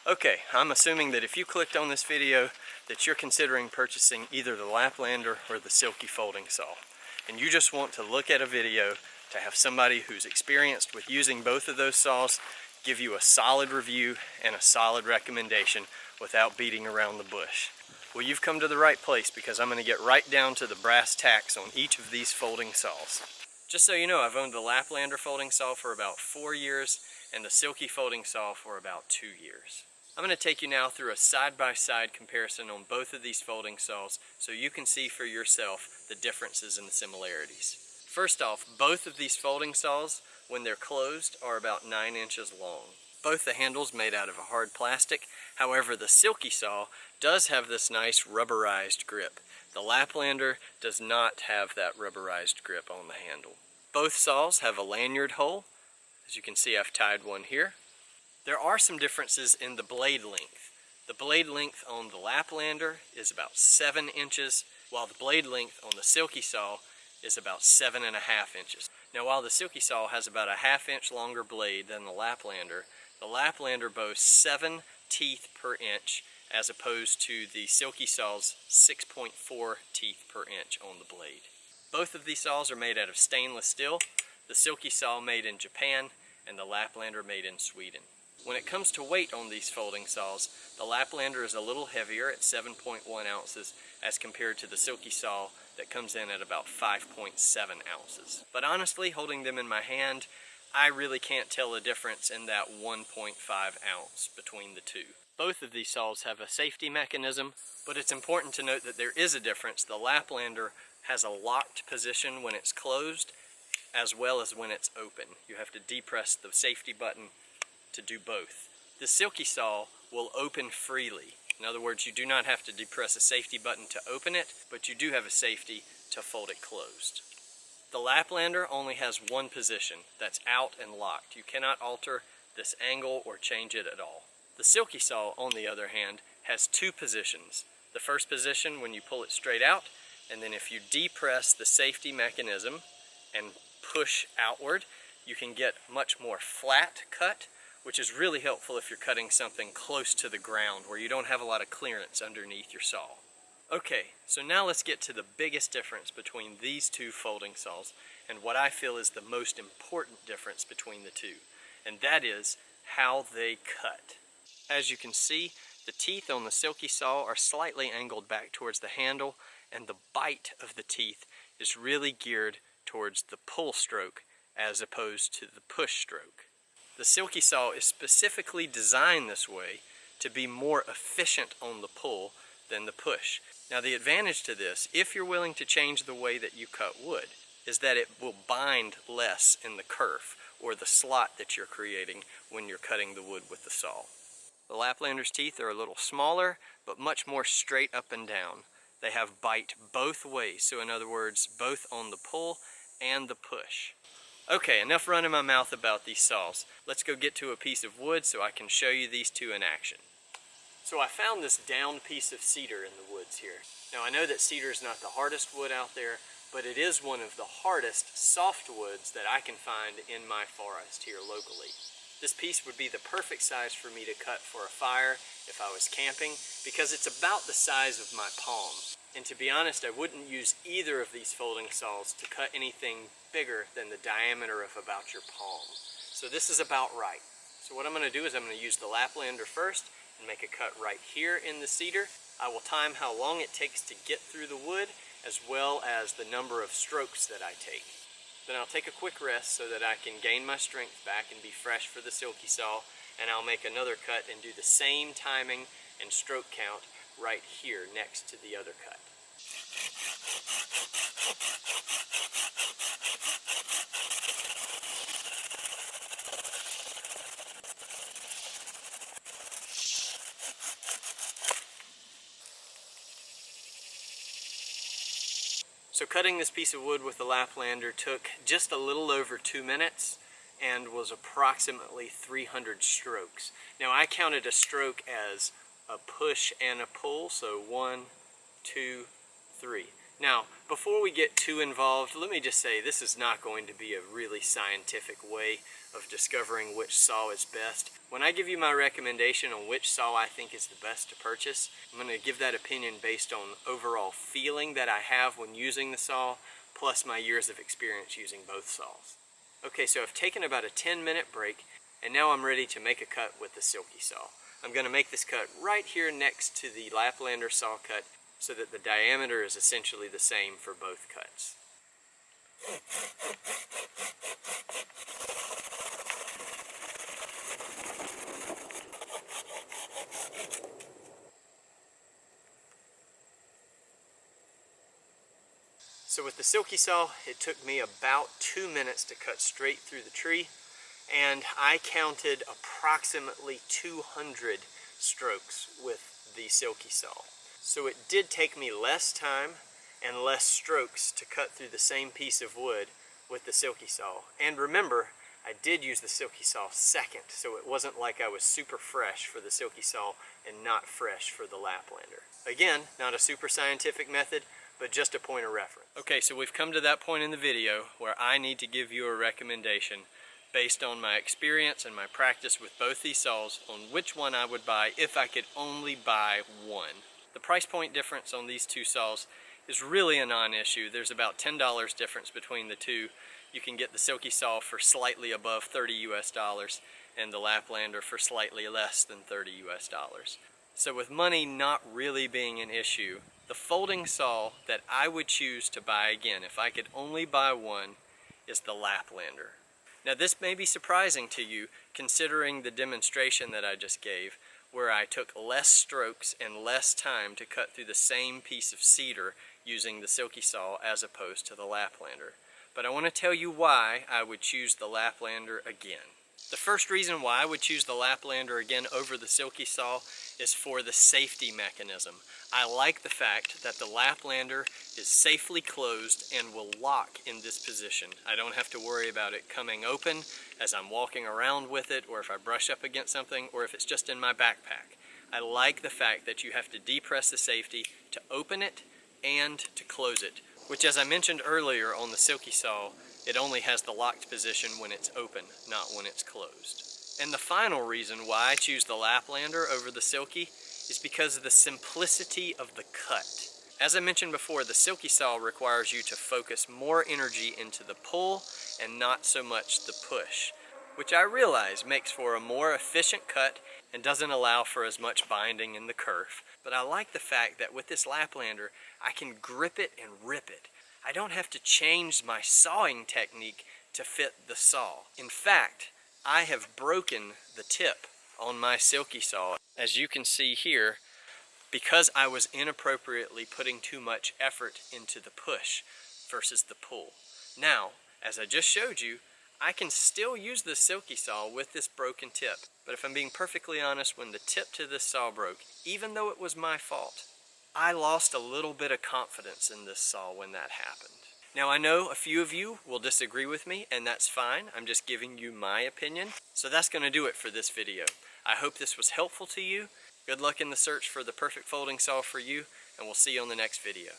Okay, I'm assuming that if you clicked on this video that you're considering purchasing either the Laplander or the Silky folding saw. And you just want to look at a video to have somebody who's experienced with using both of those saws give you a solid review and a solid recommendation without beating around the bush. Well, you've come to the right place because I'm going to get right down to the brass tacks on each of these folding saws. Just so you know, I've owned the Laplander folding saw for about 4 years and the Silky folding saw for about 2 years. I'm going to take you now through a side-by-side comparison on both of these folding saws so you can see for yourself the differences and the similarities. First off, both of these folding saws, when they're closed, are about 9 inches long. Both the handles made out of a hard plastic. However, the Silky saw does have this nice rubberized grip. The Laplander does not have that rubberized grip on the handle. Both saws have a lanyard hole. As you can see, I've tied one here. There are some differences in the blade length. The blade length on the Laplander is about 7 inches, while the blade length on the Silky saw is about 7.5 inches. Now, while the Silky saw has about a 1/2 inch longer blade than the Laplander boasts 7 teeth per inch as opposed to the Silky saw's 6.4 teeth per inch on the blade. Both of these saws are made out of stainless steel, the Silky saw made in Japan and the Laplander made in Sweden. When it comes to weight on these folding saws, the Laplander is a little heavier at 7.1 ounces as compared to the Silky saw that comes in at about 5.7 ounces. But honestly, holding them in my hand, I really can't tell a difference in that 1.5 ounce between the two. Both of these saws have a safety mechanism, but it's important to note that there is a difference. The Laplander has a locked position when it's closed as well as when it's open. You have to depress the safety button to do both. The Silky saw will open freely. In other words, you do not have to depress a safety button to open it, but you do have a safety to fold it closed. The Laplander only has one position, that's out and locked. You cannot alter this angle or change it at all. The Silky saw, on the other hand, has two positions. The first position when you pull it straight out, and then if you depress the safety mechanism and push outward, you can get much more flat cut, which is really helpful if you're cutting something close to the ground where you don't have a lot of clearance underneath your saw. Okay, so now let's get to the biggest difference between these two folding saws and what I feel is the most important difference between the two, and that is how they cut. As you can see, the teeth on the Silky saw are slightly angled back towards the handle, and the bite of the teeth is really geared towards the pull stroke as opposed to the push stroke. The Silky saw is specifically designed this way to be more efficient on the pull than the push. Now, the advantage to this, if you're willing to change the way that you cut wood, is that it will bind less in the kerf or the slot that you're creating when you're cutting the wood with the saw. The Laplander's teeth are a little smaller, but much more straight up and down. They have bite both ways, so in other words, both on the pull and the push. Okay, enough running my mouth about these saws. Let's go get to a piece of wood so I can show you these two in action. So I found this downed piece of cedar in the woods here. Now, I know that cedar is not the hardest wood out there, but it is one of the hardest softwoods that I can find in my forest here locally. This piece would be the perfect size for me to cut for a fire if I was camping, because it's about the size of my palm. And to be honest, I wouldn't use either of these folding saws to cut anything bigger than the diameter of about your palm. So this is about right. So what I'm going to do is I'm going to use the Laplander first and make a cut right here in the cedar. I will time how long it takes to get through the wood as well as the number of strokes that I take. Then I'll take a quick rest so that I can gain my strength back and be fresh for the Silky saw, and I'll make another cut and do the same timing and stroke count right here next to the other cut. So cutting this piece of wood with the Laplander took just a little over 2 minutes and was approximately 300 strokes. Now, I counted a stroke as a push and a pull, so 1, 2, 3. Now, before we get too involved, let me just say this is not going to be a really scientific way of discovering which saw is best. When I give you my recommendation on which saw I think is the best to purchase, I'm going to give that opinion based on overall feeling that I have when using the saw, plus my years of experience using both saws. Okay, so I've taken about a 10-minute break, and now I'm ready to make a cut with the Silky saw. I'm going to make this cut right here next to the Laplander saw cut, so that the diameter is essentially the same for both cuts. So with the Silky saw, it took me about 2 minutes to cut straight through the tree, and I counted approximately 200 strokes with the Silky saw. So it did take me less time and less strokes to cut through the same piece of wood with the Silky saw. And remember, I did use the Silky saw second, so it wasn't like I was super fresh for the Silky saw and not fresh for the Laplander. Again, not a super scientific method, but just a point of reference. Okay, so we've come to that point in the video where I need to give you a recommendation based on my experience and my practice with both these saws on which one I would buy if I could only buy one. The price point difference on these two saws is really a non-issue. There's about $10 difference between the two. You can get the Silky saw for slightly above 30 US dollars and the Laplander for slightly less than 30 US dollars. So with money not really being an issue, the folding saw that I would choose to buy again if I could only buy one is the Laplander. Now this may be surprising to you considering the demonstration that I just gave, where I took less strokes and less time to cut through the same piece of cedar using the Silky saw as opposed to the Laplander. But I want to tell you why I would choose the Laplander again. The first reason why I would choose the Laplander again over the Silky saw is for the safety mechanism. I like the fact that the Laplander is safely closed and will lock in this position. I don't have to worry about it coming open as I'm walking around with it, or if I brush up against something, or if it's just in my backpack. I like the fact that you have to depress the safety to open it and to close it, which, as I mentioned earlier on the Silky saw, it only has the locked position when it's open, not when it's closed. And the final reason why I choose the Laplander over the Silky is because of the simplicity of the cut. As I mentioned before, the Silky saw requires you to focus more energy into the pull and not so much the push, which I realize makes for a more efficient cut and doesn't allow for as much binding in the kerf. But I like the fact that with this Laplander, I can grip it and rip it. I don't have to change my sawing technique to fit the saw. In fact, I have broken the tip on my Silky saw, as you can see here, because I was inappropriately putting too much effort into the push versus the pull. Now, as I just showed you, I can still use the Silky saw with this broken tip. But if I'm being perfectly honest, when the tip to this saw broke, even though it was my fault, I lost a little bit of confidence in this saw when that happened. Now I know a few of you will disagree with me, and that's fine. I'm just giving you my opinion. So that's going to do it for this video. I hope this was helpful to you. Good luck in the search for the perfect folding saw for you, and we'll see you on the next video.